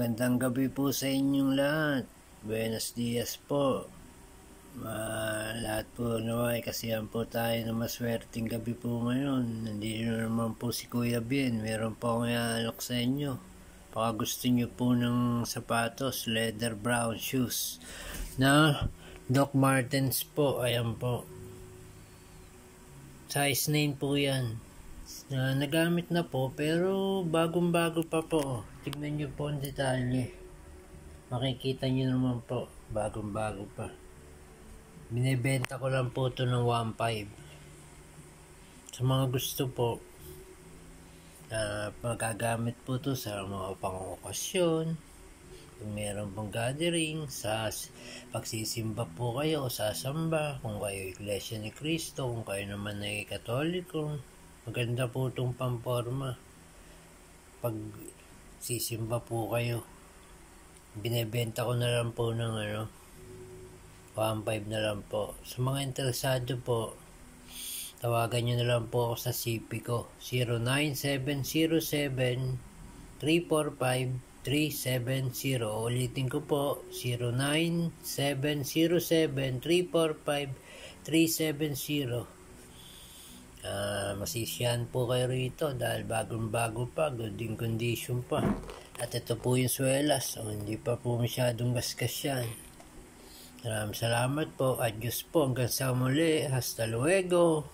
Magandang gabi po sa inyong lahat. Buenos dias po. Lahat po naway kasihan po tayo na maswerteng gabi po ngayon. Nandito naman po si Kuya Bien. Meron po akong iaalok sa inyo. Baka gusto nyo po ng sapatos, leather brown shoes na Doc Martens po. Ayan po. Size 9 po yan. Nagamit na po pero bagong-bago pa po. Tignan nyo po ang detalye. Makikita nyo naman po, bagong-bago pa. Binibenta ko lang po ito ng 1.5. Sa mga gusto po, magagamit po ito sa mga pang-okasyon. Kung meron pong gathering, pagsisimba po kayo o sasamba, kung kayo Iglesia ni Cristo, kung kayo naman ay Katoliko, maganda po itong pamporma. Pag sisimba po kayo, binebenta ko na lang po ng 1.5 na lang po. Sa mga interesado po, tawagan nyo na lang po ako sa CP ko, 09707-345-370. Ulitin ko po, 09707-345-370. Masisiyahan po kayo rito dahil bagong-bago pa, good in condition pa. At ito po yung swelas, hindi pa po masyadong gasgas yan. Maraming salamat po, adios po, hanggang sa muli, hasta luego.